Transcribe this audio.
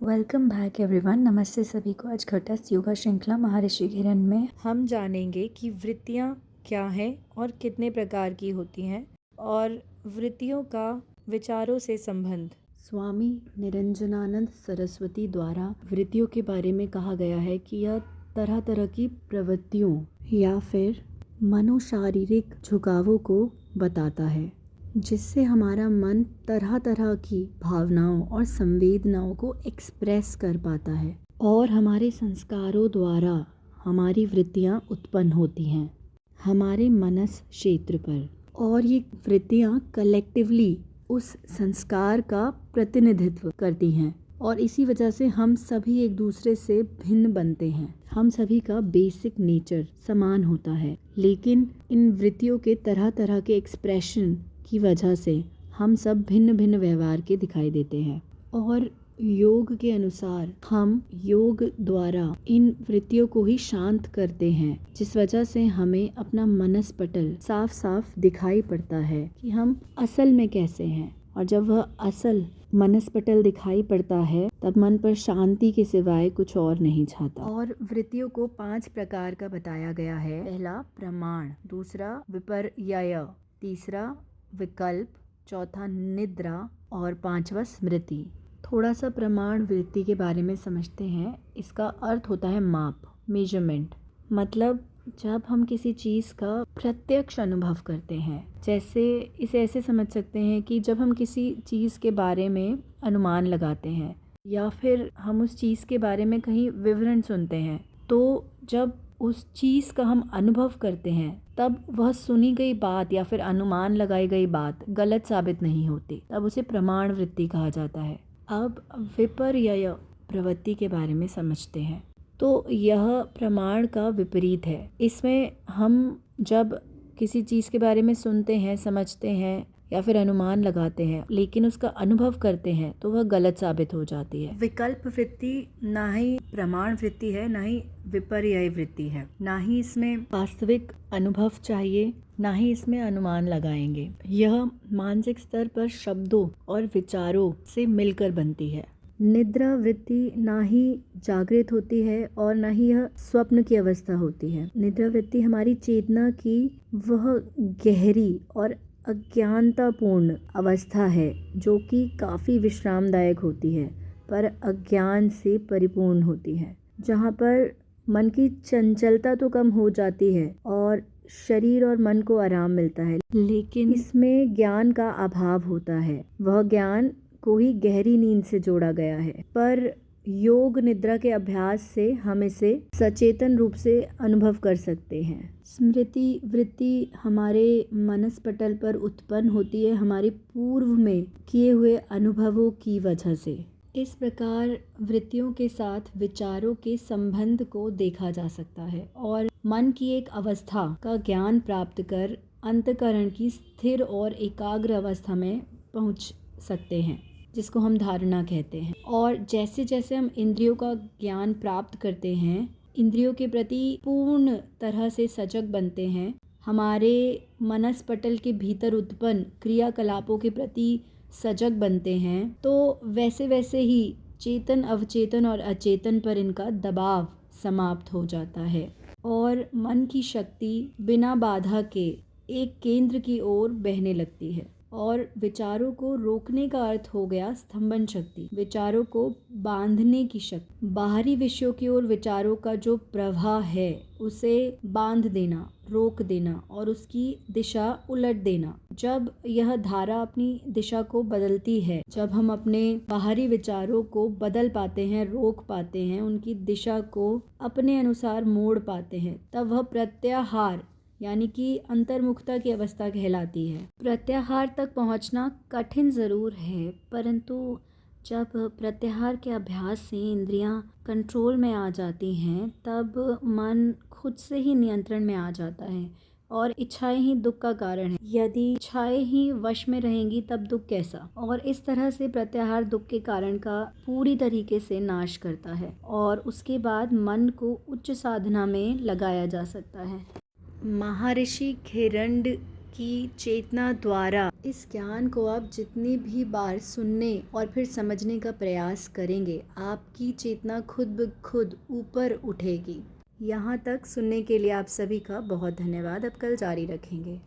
Welcome back everyone. नमस्ते सभी को। आज घटस्थ योगा श्रृंखला महर्षि घिरन में हम जानेंगे कि वृत्तियाँ क्या हैं और कितने प्रकार की होती हैं और वृत्तियों का विचारों से संबंध। स्वामी निरंजनानंद सरस्वती द्वारा वृत्तियों के बारे में कहा गया है कि यह तरह तरह की प्रवृत्तियों या फिर मनोशारीरिक झुकावों को बताता है, जिससे हमारा मन तरह तरह की भावनाओं और संवेदनाओं को एक्सप्रेस कर पाता है और हमारे संस्कारों द्वारा हमारी वृत्तियाँ उत्पन्न होती हैं हमारे मनस क्षेत्र पर, और ये वृत्तियाँ कलेक्टिवली उस संस्कार का प्रतिनिधित्व करती हैं और इसी वजह से हम सभी एक दूसरे से भिन्न बनते हैं। हम सभी का बेसिक नेचर समान होता है, लेकिन इन वृत्तियों के तरह तरह के एक्सप्रेशन की वजह से हम सब भिन्न भिन्न व्यवहार के दिखाई देते हैं। और योग के अनुसार हम योग द्वारा इन वृत्तियों को ही शांत करते हैं, जिस वजह से हमें अपना मनस पटल साफ साफ दिखाई पड़ता है कि हम असल में कैसे हैं। और जब वह असल मनस पटल दिखाई पड़ता है तब मन पर शांति के सिवाय कुछ और नहीं छाता। और वृत्तियों को 5 प्रकार का बताया गया है। पहला प्रमाण, दूसरा विपर्यय, तीसरा विकल्प, चौथा निद्रा और 5वां स्मृति। थोड़ा सा प्रमाण वृत्ति के बारे में समझते हैं। इसका अर्थ होता है माप, मेजरमेंट। मतलब जब हम किसी चीज़ का प्रत्यक्ष अनुभव करते हैं, जैसे इसे ऐसे समझ सकते हैं कि जब हम किसी चीज़ के बारे में अनुमान लगाते हैं या फिर हम उस चीज़ के बारे में कहीं विवरण सुनते हैं, तो जब उस चीज़ का हम अनुभव करते हैं तब वह सुनी गई बात या फिर अनुमान लगाई गई बात गलत साबित नहीं होती, तब उसे प्रमाण वृत्ति कहा जाता है। अब विपर्यय प्रवृत्ति के बारे में समझते हैं। तो यह प्रमाण का विपरीत है। इसमें हम जब किसी चीज़ के बारे में सुनते हैं, समझते हैं या फिर अनुमान लगाते हैं, लेकिन उसका अनुभव करते हैं तो वह गलत साबित हो जाती है। विकल्प वृत्ति ना ही प्रमाण वृत्ति है, ना ही विपर्यय वृत्ति है। ना ही इसमें वास्तविक अनुभव चाहिए, ना ही इसमें अनुमान लगाएंगे। यह मानसिक स्तर पर शब्दों और विचारों से मिलकर बनती है। निद्रा वृत्ति ना ही जागृत होती है और ना ही यह स्वप्न की अवस्था होती है। निद्रा वृत्ति हमारी चेतना की वह गहरी और अज्ञानतापूर्ण अवस्था है, जो कि काफ़ी विश्रामदायक होती है पर अज्ञान से परिपूर्ण होती है, जहाँ पर मन की चंचलता तो कम हो जाती है और शरीर और मन को आराम मिलता है, लेकिन इसमें ज्ञान का अभाव होता है। वह ज्ञान को ही गहरी नींद से जोड़ा गया है, पर योग निद्रा के अभ्यास से हम इसे सचेतन रूप से अनुभव कर सकते हैं। स्मृति वृत्ति हमारे मनस पटल पर उत्पन्न होती है हमारे पूर्व में किए हुए अनुभवों की वजह से। इस प्रकार वृत्तियों के साथ विचारों के संबंध को देखा जा सकता है और मन की एक अवस्था का ज्ञान प्राप्त कर अंतःकरण की स्थिर और एकाग्र अवस्था में पहुंच सकते हैं, जिसको हम धारणा कहते हैं। और जैसे जैसे हम इंद्रियों का ज्ञान प्राप्त करते हैं, इंद्रियों के प्रति पूर्ण तरह से सजग बनते हैं, हमारे मनस पटल के भीतर उत्पन्न क्रियाकलापों के प्रति सजग बनते हैं, तो वैसे वैसे ही चेतन अवचेतन और अचेतन पर इनका दबाव समाप्त हो जाता है और मन की शक्ति बिना बाधा के एक केंद्र की ओर बहने लगती है। और विचारों को रोकने का अर्थ हो गया स्तंभन शक्ति, विचारों को बांधने की शक्ति। बाहरी विषयों की ओर विचारों का जो प्रवाह है उसे बांध देना, रोक देना और उसकी दिशा उलट देना। जब यह धारा अपनी दिशा को बदलती है, जब हम अपने बाहरी विचारों को बदल पाते हैं, रोक पाते हैं, उनकी दिशा को अपने अनुसार मोड़ पाते हैं, तब वह प्रत्याहार यानी कि अंतर्मुखता की अवस्था कहलाती है। प्रत्याहार तक पहुंचना कठिन ज़रूर है, परंतु जब प्रत्याहार के अभ्यास से इंद्रियां कंट्रोल में आ जाती हैं, तब मन खुद से ही नियंत्रण में आ जाता है और इच्छाएं ही दुख का कारण है। यदि इच्छाएं ही वश में रहेंगी तब दुख कैसा। और इस तरह से प्रत्याहार दुख के कारण का पूरी तरीके से नाश करता है और उसके बाद मन को उच्च साधना में लगाया जा सकता है। महर्षि घिरन की चेतना द्वारा इस ज्ञान को आप जितनी भी बार सुनने और फिर समझने का प्रयास करेंगे, आपकी चेतना खुद ब खुद ऊपर उठेगी। यहाँ तक सुनने के लिए आप सभी का बहुत धन्यवाद। अब कल जारी रखेंगे।